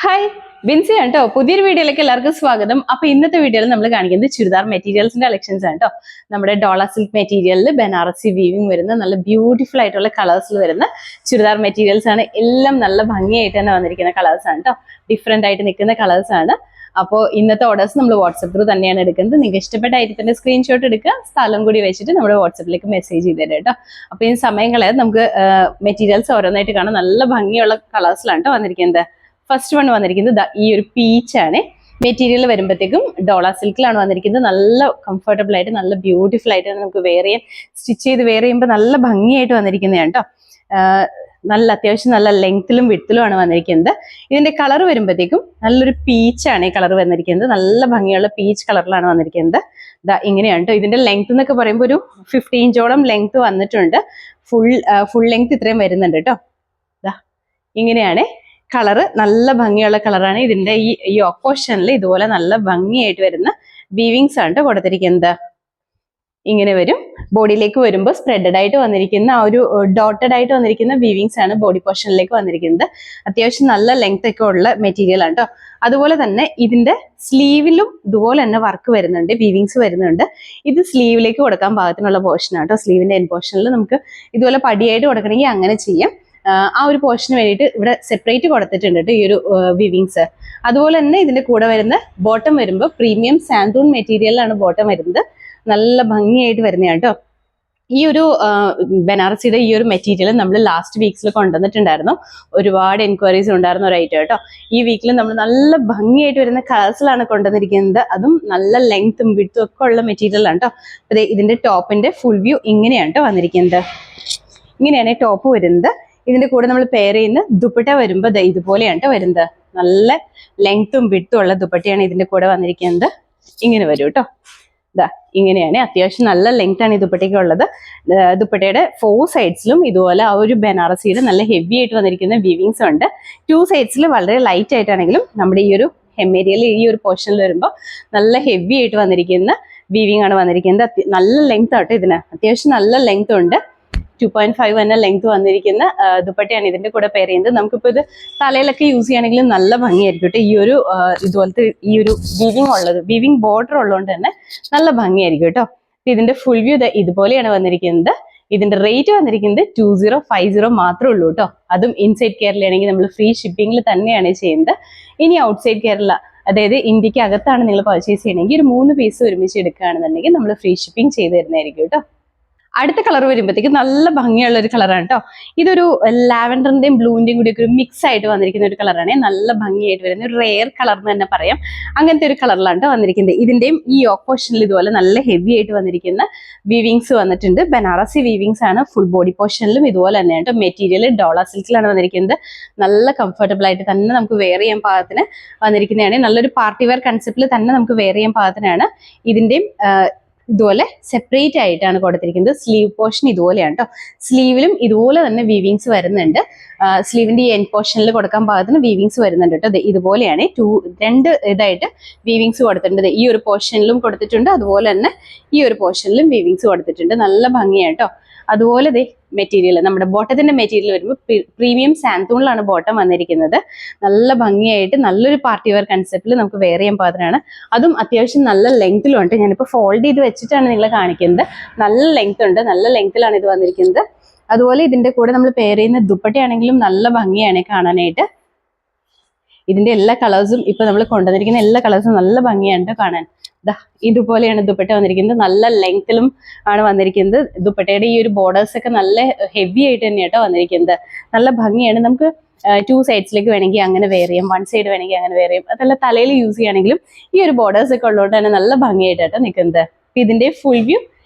Hi Binsi ആണ് കേട്ടോ. പുതിയൊരു വീഡിയോയിലേക്ക് എല്ലാവർക്കും സ്വാഗതം. അപ്പൊ ഇന്നത്തെ വീഡിയോയിൽ നമ്മൾ കാണിക്കുന്നത് ചുരിദാർ മെറ്റീരിയൽസിന്റെ കളക്ഷൻസ് ആണ് കേട്ടോ. നമ്മുടെ ഡോള സിൽക്ക് മെറ്റീരിയലിൽ ബനാറസി വീവിംഗ് വരുന്ന നല്ല ബ്യൂട്ടിഫുൾ ആയിട്ടുള്ള കളേഴ്സിൽ വരുന്ന ചുരിദാർ മെറ്റീരിയൽസ് ആണ്. എല്ലാം നല്ല ഭംഗിയായിട്ട് തന്നെ വന്നിരിക്കുന്ന കളേഴ്സ് ആണ് കേട്ടോ. ഡിഫറെന്റ് ആയിട്ട് നിൽക്കുന്ന കളേഴ്സ് ആണ്. അപ്പോൾ ഇന്നത്തെ ഓർഡേഴ്സ് നമ്മൾ വാട്സപ്പ് ത്രൂ തന്നെയാണ് എടുക്കുന്നത്. നിങ്ങൾക്ക് ഇഷ്ടപ്പെട്ട ഐറ്റത്തിന്റെ സ്ക്രീൻഷോട്ട് എടുക്കുക, സ്ഥലം കൂടി വെച്ചിട്ട് നമ്മുടെ വാട്സപ്പിലേക്ക് മെസ്സേജ് ചെയ്ത് തരാം കേട്ടോ. അപ്പോൾ ഈ സമയങ്ങളെ നമുക്ക് മെറ്റീരിയൽസ് ഓരോന്നായിട്ട് കാണാം. നല്ല ഭംഗിയുള്ള കളേഴ്സിലാണ് കേട്ടോ വന്നിരിക്കുന്നത്. ഫസ്റ്റ് വൺ വന്നിരിക്കുന്നത് ഈ ഒരു പീച്ച് ആണ്. മെറ്റീരിയൽ വരുമ്പോഴത്തേക്കും ഡോള സിൽക്കിലാണ് വന്നിരിക്കുന്നത്. നല്ല കംഫർട്ടബിൾ ആയിട്ട് നല്ല ബ്യൂട്ടിഫുൾ ആയിട്ട് നമുക്ക് വെയർ ചെയ്യാൻ, സ്റ്റിച്ച് ചെയ്ത് വെയർ ചെയ്യുമ്പോൾ നല്ല ഭംഗിയായിട്ട് വന്നിരിക്കുന്നതാണ് കേട്ടോ. നല്ല അത്യാവശ്യം നല്ല ലെങ്ത്തിലും വിഡ്ത്തിലും ആണ് വന്നിരിക്കുന്നത്. ഇതിന്റെ കളർ വരുമ്പോഴത്തേക്കും നല്ലൊരു പീച്ചാണ് ഈ കളർ വന്നിരിക്കുന്നത്. നല്ല ഭംഗിയുള്ള പീച്ച് കളറിലാണ് വന്നിരിക്കുന്നത്. ഇങ്ങനെയാണ് കേട്ടോ. ഇതിന്റെ ലെങ്ത് എന്നൊക്കെ പറയുമ്പോൾ ഒരു 15 ഇഞ്ചോളം ലെങ്ത് വന്നിട്ടുണ്ട്. ഫുൾ ലെങ്ത് ഇത്രയും വരുന്നുണ്ട് കേട്ടോ. ഇങ്ങനെയാണ് കളറ്. നല്ല ഭംഗിയുള്ള കളറാണ്. ഇതിന്റെ ഈ ഓപ്പോഷനിൽ ഇതുപോലെ നല്ല ഭംഗിയായിട്ട് വരുന്ന വീവിങ്സ് ആണ് കൊടുത്തിരിക്കുന്നത്. ഇങ്ങനെ വരും. ബോഡിയിലേക്ക് വരുമ്പോൾ സ്പ്രെഡഡ് ആയിട്ട് വന്നിരിക്കുന്ന ആ ഒരു ഡോട്ടഡ് ആയിട്ട് വന്നിരിക്കുന്ന വീവിങ്സ് ആണ് ബോഡി പോർഷനിലേക്ക് വന്നിരിക്കുന്നത്. അത്യാവശ്യം നല്ല ലെങ്ത് ഒക്കെ ഉള്ള മെറ്റീരിയൽ ആണ് കേട്ടോ. അതുപോലെ തന്നെ ഇതിന്റെ സ്ലീവിലും ഇതുപോലെ തന്നെ വർക്ക് വരുന്നുണ്ട്, വീവിങ്സ് വരുന്നുണ്ട്. ഇത് സ്ലീവിലേക്ക് കൊടുക്കാൻ പാകത്തിനുള്ള പോർഷൻ ആണ് കേട്ടോ. സ്ലീവിന്റെ എൻ പോർഷനിൽ നമുക്ക് ഇതുപോലെ പടിയായിട്ട് കൊടുക്കണമെങ്കിൽ അങ്ങനെ ചെയ്യാം. ആ ഒരു പോർഷന് വേണ്ടിയിട്ട് ഇവിടെ സെപ്പറേറ്റ് കൊടുത്തിട്ടുണ്ട് കേട്ടോ ഈ ഒരു വീവിങ്സ്. അതുപോലെ തന്നെ ഇതിന്റെ കൂടെ വരുന്ന ബോട്ടം വരുമ്പോൾ പ്രീമിയം സാന്തൂൺ മെറ്റീരിയലാണ് ബോട്ടം വരുന്നത്. നല്ല ഭംഗിയായിട്ട് വരുന്നതാണ് കേട്ടോ. ഈ ഒരു ബനാറസിയുടെ ഈ ഒരു മെറ്റീരിയൽ നമ്മൾ ലാസ്റ്റ് വീക്സിൽ കൊണ്ടുവന്നിട്ടുണ്ടായിരുന്നു. ഒരുപാട് എൻക്വയറീസ് ഉണ്ടായിരുന്ന ഒരു ഐറ്റം കേട്ടോ. ഈ വീക്കിൽ നമ്മൾ നല്ല ഭംഗിയായിട്ട് വരുന്ന കളേഴ്സിലാണ് കൊണ്ടുവന്നിരിക്കുന്നത്. അതും നല്ല ലെങ്ത്തും വിഡ്ത്തും ഒക്കെ ഉള്ള മെറ്റീരിയലാണ് കേട്ടോ. അതെ, ഇതിന്റെ ടോപ്പിന്റെ ഫുൾ വ്യൂ ഇങ്ങനെയാണ് കേട്ടോ വന്നിരിക്കുന്നത്. ഇങ്ങനെയാണ് ടോപ്പ് വരുന്നത്. ഇതിന്റെ കൂടെ നമ്മൾ പെയർ ചെയ്യുന്ന ദുപ്പട്ട വരുമ്പോൾ ഇതുപോലെയാണ് കേട്ടോ വരുന്നത്. നല്ല ലെങ്ത്തും വിഡ്ത്തും ഉള്ള ദുപ്പട്ടയാണ് ഇതിന്റെ കൂടെ വന്നിരിക്കുന്നത്. ഇങ്ങനെ വരും കേട്ടോ. ഇങ്ങനെയാണ്. അത്യാവശ്യം നല്ല ലെങ്ത് ആണ് ഈ ദുപ്പട്ടയ്ക്ക് ഉള്ളത്. ദുപ്പട്ടയുടെ 4 സൈഡ്സിലും ഇതുപോലെ ആ ഒരു ബനാറസിയുടെ നല്ല ഹെവി ആയിട്ട് വന്നിരിക്കുന്ന വീവിങ്സ് ഉണ്ട്. 2 സൈഡ്സിൽ വളരെ ലൈറ്റ് ആയിട്ടാണെങ്കിലും നമ്മുടെ ഈ ഒരു ഹെമ്മേരിയയിൽ ഈ ഒരു പോർഷനിൽ വരുമ്പോൾ നല്ല ഹെവി ആയിട്ട് വന്നിരിക്കുന്ന വീവിങ് ആണ് വന്നിരിക്കുന്നത്. നല്ല ലെങ്ത് ആട്ടോ ഇതിന്. അത്യാവശ്യം നല്ല ലെങ്ത് ഉണ്ട്. 2.5 എന്ന ലെങ്ത് വന്നിരിക്കുന്ന ദുപ്പട്ടയാണ് ഇതിന്റെ കൂടെ പെയർ ചെയ്യുന്നത്. നമുക്കിപ്പോൾ ഇത് തലയിലൊക്കെ യൂസ് ചെയ്യുകയാണെങ്കിലും നല്ല ഭംഗിയായിരിക്കും കേട്ടോ. ഈ ഒരു ഇതുപോലത്തെ ഈ ഒരു വീവിങ് ബോർഡർ ഉള്ളതുകൊണ്ട് തന്നെ നല്ല ഭംഗിയായിരിക്കും കേട്ടോ. ഇതിന്റെ ഫുൾ വ്യൂ ഇതുപോലെയാണ് വന്നിരിക്കുന്നത്. ഇതിന്റെ റേറ്റ് വന്നിരിക്കുന്നത് 2050 മാത്രമേ ഉള്ളൂ കേട്ടോ. അതും ഇൻസൈഡ് കേരളയാണെങ്കിൽ നമ്മൾ ഫ്രീ ഷിപ്പിംഗിൽ തന്നെയാണ് ചെയ്യുന്നത്. ഇനി ഔട്ട്സൈഡ് കേരള, അതായത് ഇന്ത്യക്ക് അകത്താണ് നിങ്ങൾ പർച്ചേസ് ചെയ്യണമെങ്കിൽ ഒരു 3 പീസ് ഒരുമിച്ച് എടുക്കുകയാണെന്നുണ്ടെങ്കിൽ നമ്മൾ ഫ്രീ ഷിപ്പിംഗ് ചെയ്ത് തരുന്നതായിരിക്കും കേട്ടോ. അടുത്ത കളർ വരുമ്പോഴത്തേക്ക് നല്ല ഭംഗിയുള്ള ഒരു കളറാണ് കേട്ടോ. ഇതൊരു ലാവൻഡറിന്റെയും ബ്ലൂവിന്റെയും കൂടി ഒരു മിക്സ് ആയിട്ട് വന്നിരിക്കുന്ന ഒരു കളറാണ്. നല്ല ഭംഗിയായിട്ട് വരുന്ന ഒരു റെയർ കളർ എന്ന് തന്നെ പറയാം. അങ്ങനത്തെ ഒരു കളറിലാണ് കേട്ടോ വന്നിരിക്കുന്നത്. ഇതിന്റെയും ഈ ഓപ്പോഷനിൽ ഇതുപോലെ നല്ല ഹെവി ആയിട്ട് വന്നിരിക്കുന്ന വീവിങ്സ് വന്നിട്ടുണ്ട്. ബനാറസി വീവിങ്സ് ആണ്. ഫുൾ ബോഡി പോർഷനിലും ഇതുപോലെ തന്നെയാണ് കേട്ടോ. മെറ്റീരിയൽ ഡോള സിൽക്കിലാണ് വന്നിരിക്കുന്നത്. നല്ല കംഫർട്ടബിൾ ആയിട്ട് തന്നെ നമുക്ക് വെയർ ചെയ്യാൻ പാകത്തിന് വന്നിരിക്കുന്നതാണ്. നല്ലൊരു പാർട്ടി വെയർ കൺസെപ്റ്റിൽ തന്നെ നമുക്ക് വെയർ ചെയ്യാൻ പാകത്തിനാണ്. ഇതിന്റെയും ഇതുപോലെ സെപ്പറേറ്റ് ആയിട്ടാണ് കൊടുത്തിരിക്കുന്നത്. സ്ലീവ് പോർഷൻ ഇതുപോലെയാണ് കേട്ടോ. സ്ലീവിലും ഇതുപോലെ തന്നെ വീവിങ്സ് വരുന്നുണ്ട്. സ്ലീവിന്റെ ഈ എൻ പോർഷനിൽ കൊടുക്കാൻ പാകത്തിന് വീവിങ്സ് വരുന്നുണ്ട് കേട്ടോ. ഇതുപോലെയാണ് 2 ഇതായിട്ട് വീവിങ്സ് കൊടുത്തിട്ടുണ്ട്. ഈ ഒരു പോർഷനിലും കൊടുത്തിട്ടുണ്ട്, അതുപോലെ തന്നെ ഈ ഒരു പോർഷനിലും വീവിങ്സ് കൊടുത്തിട്ടുണ്ട്. നല്ല ഭംഗിയാണ് കേട്ടോ. അതുപോലെ മെറ്റീരിയൽ, നമ്മുടെ ബോട്ടത്തിന്റെ മെറ്റീരിയൽ വരുമ്പോൾ പ്രീമിയം സാന്തൂണിലാണ് ബോട്ടം വന്നിരിക്കുന്നത്. നല്ല ഭംഗിയായിട്ട് നല്ലൊരു പാർട്ടി വെയർ കൺസെപ്റ്റിൽ നമുക്ക് വെയർ ചെയ്യാൻ പാകത്തിനാണ്. അതും അത്യാവശ്യം നല്ല ലെങ്ത്തിലും ഉണ്ട്. ഞാനിപ്പോൾ ഫോൾഡ് ചെയ്ത് വെച്ചിട്ടാണ് നിങ്ങളെ കാണിക്കുന്നത്. നല്ല ലെങ്ത് ഉണ്ട്. നല്ല ലെങ്ത്തിലാണ് ഇത് വന്നിരിക്കുന്നത്. അതുപോലെ ഇതിന്റെ കൂടെ നമ്മൾ പെയർ ചെയ്യുന്ന ദുപ്പട്ടയാണെങ്കിലും നല്ല ഭംഗിയാണ് കാണാനായിട്ട്. ഇതിന്റെ എല്ലാ കളേഴ്സും ഇപ്പൊ നമ്മൾ കൊണ്ടുവന്നിരിക്കുന്ന എല്ലാ കളേഴ്സും നല്ല ഭംഗിയാണ് കാണാൻ. ഇതുപോലെയാണ് ദുപ്പട്ട വന്നിരിക്കുന്നത്. നല്ല ലെങ്ത്തിലും ആണ് വന്നിരിക്കുന്നത്. ദുപ്പട്ടയുടെ ഈ ഒരു ബോർഡേഴ്സ് ഒക്കെ നല്ല ഹെവി ആയിട്ട് തന്നെയാട്ടോ വന്നിരിക്കുന്നത്. നല്ല ഭംഗിയാണ്. നമുക്ക് 2 സൈഡ്സിലേക്ക് വേണമെങ്കിൽ അങ്ങനെ വെയർ ചെയ്യാം, 1 സൈഡ് വേണമെങ്കിൽ അങ്ങനെ വെയർ ചെയ്യാം. അതല്ല തലയിൽ യൂസ് ചെയ്യുകയാണെങ്കിലും ഈ ഒരു ബോർഡേഴ്സ് ഒക്കെ ഉള്ളതുകൊണ്ട് തന്നെ നല്ല ഭംഗിയായിട്ടാട്ടോ നിൽക്കുന്നത്. ഇതിന്റെ ഫുൾ വ്യൂ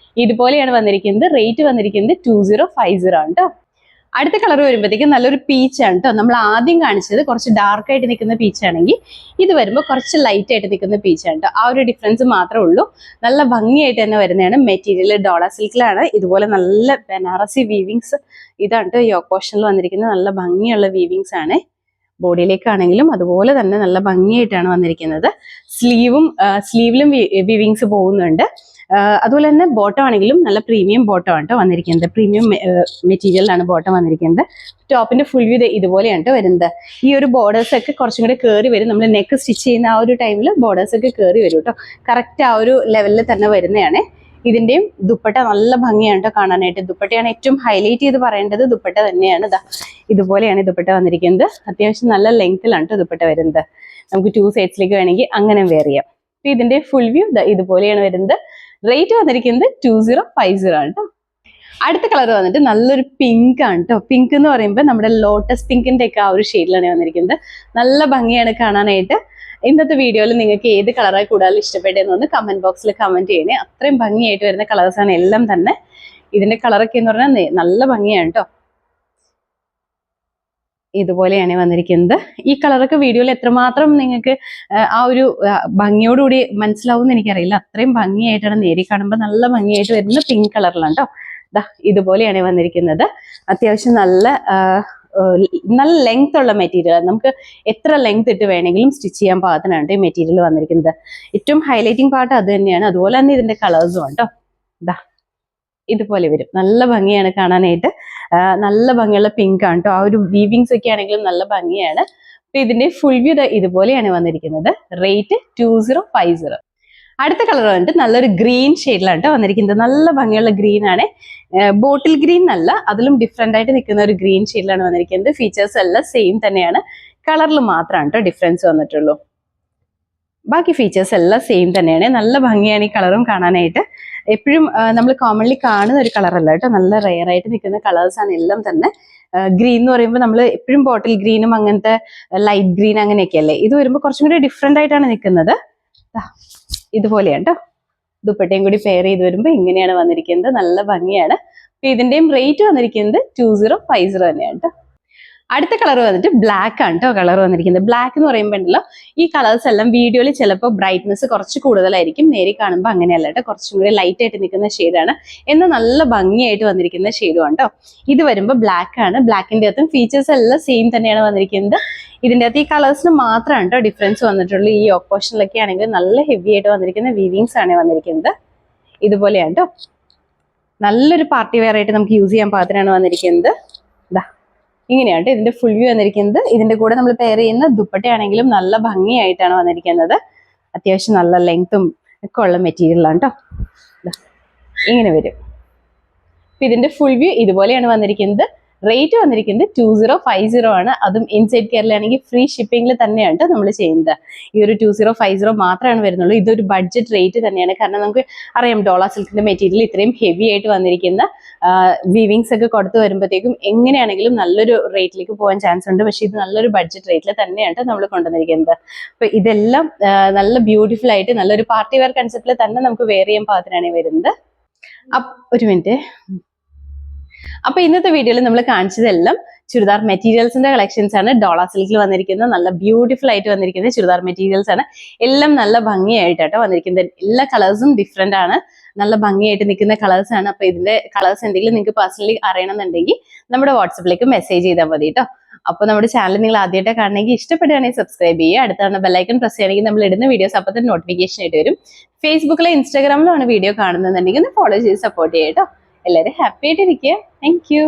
ഇതുപോലെയാണ് വന്നിരിക്കുന്നത്. റേറ്റ് വന്നിരിക്കുന്നത് 2050 ആണ് കേട്ടോ. അടുത്ത കളർ വരുമ്പോഴത്തേക്ക് നല്ലൊരു പീച്ചാണ് കേട്ടോ. നമ്മൾ ആദ്യം കാണിച്ചത് കുറച്ച് ഡാർക്ക് ആയിട്ട് നിൽക്കുന്ന പീച്ചാണെങ്കിൽ ഇത് വരുമ്പോൾ കുറച്ച് ലൈറ്റ് ആയിട്ട് നിൽക്കുന്ന പീച്ചാണ് കേട്ടോ. ആ ഒരു ഡിഫറൻസ് മാത്രമേ ഉള്ളൂ. നല്ല ഭംഗിയായിട്ട് തന്നെ വരുന്നതാണ്. മെറ്റീരിയൽ ഡോള സിൽക്കിലാണ്. ഇതുപോലെ നല്ല ബനാറസി വീവിങ്സ് ഇതാണ് കേട്ടോ. ഈ ഓപ്പോഷനിൽ വന്നിരിക്കുന്നത് നല്ല ഭംഗിയുള്ള വീവിങ്സ് ആണ്. ബോഡിയിലേക്കാണെങ്കിലും അതുപോലെ തന്നെ നല്ല ഭംഗിയായിട്ടാണ് വന്നിരിക്കുന്നത്. സ്ലീവിലും വീവിങ്സ് പോകുന്നുണ്ട്. അതുപോലെ തന്നെ ബോട്ടം ആണെങ്കിലും നല്ല പ്രീമിയം ബോട്ടം ആണ് കേട്ടോ വന്നിരിക്കുന്നത്. പ്രീമിയം മെറ്റീരിയലാണ് ബോട്ടം വന്നിരിക്കുന്നത്. ടോപ്പിന്റെ ഫുൾ വ്യൂ ഇതുപോലെയാണ് കേട്ടോ വരുന്നത്. ഈ ഒരു ബോർഡേഴ്സ് ഒക്കെ കുറച്ചും കൂടെ കയറി വരും. നമ്മൾ നെക്ക് സ്റ്റിച്ച് ചെയ്യുന്ന ആ ഒരു ടൈമിൽ ബോർഡേഴ്സ് ഒക്കെ കയറി വരും കേട്ടോ. കറക്റ്റ് ആ ഒരു ലെവലിൽ തന്നെ വരുന്നതാണ്. ഇതിന്റെയും ദുപ്പട്ട നല്ല ഭംഗിയാണ് കേട്ടോ കാണാനായിട്ട്. ദുപ്പട്ടയാണ് ഏറ്റവും ഹൈലൈറ്റ് ചെയ്ത് പറയേണ്ടത്. ദുപ്പട്ട തന്നെയാണ്. ഇതുപോലെയാണ് ദുപ്പട്ട വന്നിരിക്കുന്നത്. അത്യാവശ്യം നല്ല ലെങ്ത്തിലാണ് കേട്ടോ ദുപ്പട്ട വരുന്നത്. നമുക്ക് 2 സൈഡ്സിലേക്ക് വേണമെങ്കിൽ അങ്ങനെ വെയർ ചെയ്യാം. അപ്പൊ ഇതിന്റെ ഫുൾ വ്യൂ ഇതുപോലെയാണ് വരുന്നത്. റേറ്റ് വന്നിരിക്കുന്നത് 2050 ആണ് കേട്ടോ. അടുത്ത കളർ വന്നിട്ട് നല്ലൊരു പിങ്ക് ആണ് കേട്ടോ. പിങ്ക് എന്ന് പറയുമ്പോൾ നമ്മുടെ ലോട്ടസ് പിങ്കിന്റെ ഒക്കെ ആ ഒരു ഷെയ്ഡിലാണ് വന്നിരിക്കുന്നത്. നല്ല ഭംഗിയാണ് കാണാനായിട്ട്. ഇന്നത്തെ വീഡിയോയിൽ നിങ്ങൾക്ക് ഏത് കളറായി കൂടുതൽ ഇഷ്ടപ്പെട്ടതെന്ന് കമന്റ് ബോക്സിൽ കമന്റ് ചെയ്യണേ. അത്രയും ഭംഗിയായിട്ട് വരുന്ന കളേഴ്സാണ് എല്ലാം തന്നെ. ഇതിന്റെ കളറൊക്കെ എന്ന് പറഞ്ഞാൽ നല്ല ഭംഗിയാണ് കേട്ടോ. ഇതുപോലെയാണ് വന്നിരിക്കുന്നത്. ഈ കളറൊക്കെ വീഡിയോയിൽ എത്രമാത്രം നിങ്ങൾക്ക് ആ ഒരു ഭംഗിയോടുകൂടി മനസ്സിലാവും എനിക്കറിയില്ല. അത്രയും ഭംഗിയായിട്ടാണ് നേരി കാണുമ്പോൾ നല്ല ഭംഗിയായിട്ട് വരുന്ന പിങ്ക് കളറിലാണ് കേട്ടോ. ഇതുപോലെയാണ് വന്നിരിക്കുന്നത്. അത്യാവശ്യം നല്ല ലെങ്ത് ഉള്ള മെറ്റീരിയൽ. നമുക്ക് എത്ര ലെങ്ത് ഇട്ട് വേണമെങ്കിലും സ്റ്റിച്ച് ചെയ്യാൻ പാകത്തിനാണ് ഈ മെറ്റീരിയൽ വന്നിരിക്കുന്നത്. ഏറ്റവും ഹൈലൈറ്റിംഗ് പാർട്ട് അത് തന്നെയാണ്. അതുപോലെ തന്നെ ഇതിന്റെ കളേഴ്സും കേട്ടോ. ഇതുപോലെ വരും. നല്ല ഭംഗിയാണ് കാണാനായിട്ട്. നല്ല ഭംഗിയുള്ള പിങ്ക് ആണ് കേട്ടോ. ആ ഒരു വീവിങ്സ് ഒക്കെ ആണെങ്കിലും നല്ല ഭംഗിയാണ്. അപ്പൊ ഇതിന്റെ ഫുൾ വ്യൂ ഇതുപോലെയാണ് വന്നിരിക്കുന്നത്. റേറ്റ് 2050. അടുത്ത കളർ വന്നിട്ട് നല്ലൊരു ഗ്രീൻ ഷെയ്ഡിലാണ് കേട്ടോ വന്നിരിക്കുന്നത്. നല്ല ഭംഗിയുള്ള ഗ്രീൻ ആണ്. ബോട്ടിൽ ഗ്രീൻ അല്ല, അതിലും ഡിഫറെന്റ് ആയിട്ട് നിൽക്കുന്ന ഒരു ഗ്രീൻ ഷെയ്ഡിലാണ് വന്നിരിക്കുന്നത്. ഫീച്ചേഴ്സ് എല്ലാം സെയിം തന്നെയാണ്. കളറിൽ മാത്രമാണ് കേട്ടോ ഡിഫറൻസ് വന്നിട്ടുള്ളൂ. ബാക്കി ഫീച്ചേഴ്സ് എല്ലാം സെയിം തന്നെയാണ്. നല്ല ഭംഗിയാണ് ഈ കളറും കാണാനായിട്ട്. എപ്പോഴും നമ്മൾ കോമൺലി കാണുന്ന ഒരു കളറല്ല കേട്ടോ. നല്ല റെയർ ആയിട്ട് നിൽക്കുന്ന കളേഴ്സാണ് എല്ലാം തന്നെ. ഗ്രീൻ എന്ന് പറയുമ്പോൾ നമ്മൾ എപ്പോഴും ബോട്ടിൽ ഗ്രീനും അങ്ങനത്തെ ലൈറ്റ് ഗ്രീൻ അങ്ങനെയൊക്കെ അല്ലേ. ഇത് വരുമ്പോൾ കുറച്ചും കൂടി ഡിഫറെന്റ് ആയിട്ടാണ് നിൽക്കുന്നത്. ഇതുപോലെയാണ് കേട്ടോ. ദുപ്പട്ടയും കൂടി പെയർ ചെയ്ത് വരുമ്പോൾ ഇങ്ങനെയാണ് വന്നിരിക്കുന്നത്. നല്ല ഭംഗിയാണ്. അപ്പൊ ഇതിന്റെയും റേറ്റ് വന്നിരിക്കുന്നത് 2050 തന്നെയാണ് കേട്ടോ. അടുത്ത കളർ വന്നിട്ട് ബ്ലാക്ക് ആണ് കേട്ടോ. കളർ വന്നിരിക്കുന്നത് ബ്ലാക്ക് എന്ന് പറയുമ്പോൾ ഉണ്ടല്ലോ, ഈ കളേഴ്സ് എല്ലാം വീഡിയോയിൽ ചിലപ്പോൾ ബ്രൈറ്റ്നെസ് കുറച്ച് കൂടുതലായിരിക്കും. നേരി കാണുമ്പോൾ അങ്ങനെയല്ല കേട്ടോ. കുറച്ചും കൂടി ലൈറ്റ് ആയിട്ട് നിൽക്കുന്ന ഷെയ്ഡാണ്. എന്നാൽ നല്ല ഭംഗിയായിട്ട് വന്നിരിക്കുന്ന ഷെയ്ഡുമാണ് കേട്ടോ. ഇത് വരുമ്പോൾ ബ്ലാക്ക് ആണ്. ബ്ലാക്കിന്റെ അകത്തും ഫീച്ചേഴ്സ് എല്ലാം സെയിം തന്നെയാണ് വന്നിരിക്കുന്നത്. ഇതിന്റെ അകത്ത് ഈ കളേഴ്സിന് മാത്രമാണ് കേട്ടോ ഡിഫറൻസ് വന്നിട്ടുള്ളൂ. ഈ ഓപ്പോഷനിലൊക്കെ ആണെങ്കിൽ നല്ല ഹെവി ആയിട്ട് വന്നിരിക്കുന്ന വീവിങ്സ് ആണ് വന്നിരിക്കുന്നത്. ഇതുപോലെയാണ് കേട്ടോ. നല്ലൊരു പാർട്ടി വെയർ ആയിട്ട് നമുക്ക് യൂസ് ചെയ്യാൻ പാകത്തിനാണ് വന്നിരിക്കുന്നത്. ഇങ്ങനെയാണ് ഇതിന്റെ ഫുൾ വ്യൂ വന്നിരിക്കുന്നത്. ഇതിന്റെ കൂടെ നമ്മൾ പെയർ ചെയ്യുന്ന ദുപ്പട്ടയാണെങ്കിലും നല്ല ഭംഗിയായിട്ടാണ് വന്നിരിക്കുന്നത്. അത്യാവശ്യം നല്ല ലെങ്ത്തും ഒക്കെ ഉള്ള മെറ്റീരിയലാണ് കേട്ടോ. ഇങ്ങനെ വരും. ഇതിന്റെ ഫുൾ വ്യൂ ഇതുപോലെയാണ് വന്നിരിക്കുന്നത്. റേറ്റ് വന്നിരിക്കുന്നത് 2050 ആണ്. അതും ഇൻസൈഡ് കേരളയാണെങ്കിൽ ഫ്രീ ഷിപ്പിംഗിൽ തന്നെയാണ് നമ്മൾ ചെയ്യുന്നത്. ഈ ഒരു 2050 മാത്രമാണ് വരുന്നുള്ളൂ. ഇതൊരു ബഡ്ജറ്റ് റേറ്റ് തന്നെയാണ്. കാരണം നമുക്ക് അറിയാം ഡോള സിൽക്കിന്റെ മെറ്റീരിയൽ ഇത്രയും ഹെവി ആയിട്ട് വന്നിരിക്കുന്ന വീവിങ്സ് ഒക്കെ കൊടുത്തു വരുമ്പോഴത്തേക്കും എങ്ങനെയാണെങ്കിലും നല്ലൊരു റേറ്റിലേക്ക് പോകാൻ ചാൻസ് ഉണ്ട്. പക്ഷെ ഇത് നല്ലൊരു ബഡ്ജറ്റ് റേറ്റിൽ തന്നെയാണ് നമ്മൾ കൊണ്ടുവന്നിരിക്കുന്നത്. അപ്പൊ ഇതെല്ലാം നല്ല ബ്യൂട്ടിഫുൾ ആയിട്ട് നല്ലൊരു പാർട്ടി വെയർ കൺസെപ്റ്റിൽ തന്നെ നമുക്ക് വെയർ ചെയ്യാൻ പാകത്തിനാണ് വരുന്നത്. ഒരു മിനിറ്റ്. അപ്പൊ ഇന്നത്തെ വീഡിയോയിൽ നമ്മൾ കാണിച്ചതെല്ലാം ചുരിദാർ മെറ്റീരിയൽസിന്റെ കളക്ഷൻസ് ആണ്. ഡോള സിൽക്കിൽ വന്നിരിക്കുന്ന നല്ല ബ്യൂട്ടിഫുൾ ആയിട്ട് വന്നിരിക്കുന്ന ചുരിദാർ മെറ്റീരിയൽസ് ആണ്. എല്ലാം നല്ല ഭംഗിയായിട്ടോ വന്നിരിക്കുന്നത്. എല്ലാ കളേഴ്സും ഡിഫറെന്റ് ആണ്. നല്ല ഭംഗിയായിട്ട് നിൽക്കുന്ന കളേഴ്സ് ആണ്. അപ്പൊ ഇതിന്റെ കളേഴ്സ് എന്തെങ്കിലും നിങ്ങൾക്ക് പേഴ്സണലി അറിയണമെന്നുണ്ടെങ്കിൽ നമ്മുടെ വാട്സപ്പിലേക്ക് മെസ്സേജ് ചെയ്താൽ മതി കേട്ടോ. അപ്പോൾ നമ്മുടെ ചാനൽ നിങ്ങൾ ആദ്യമായിട്ട് കാണണമെങ്കിൽ ഇഷ്ടപ്പെടുകയാണെങ്കിൽ സബ്സ്ക്രൈബ് ചെയ്യുക. അടുത്താണ് ബെല്ലൈക്കൺ പ്രസ് ചെയ്യുകയാണെങ്കിൽ നമ്മൾ ഇടുന്ന വീഡിയോസ് അപ്പോൾ തന്നെ നോട്ടിഫിക്കേഷൻ ആയിട്ട് വരും. ഫേസ്ബുക്കിലോ ഇൻസ്റ്റാഗ്രാമിലോ ആണ് വീഡിയോ കാണുന്നുണ്ടെങ്കിൽ ഒന്ന് ഫോളോ ചെയ്ത് സപ്പോർട്ട് ചെയ്യുക കേട്ടോ. എല്ലാവരും ഹാപ്പി ആയിട്ടിരിക്കുക. Thank you.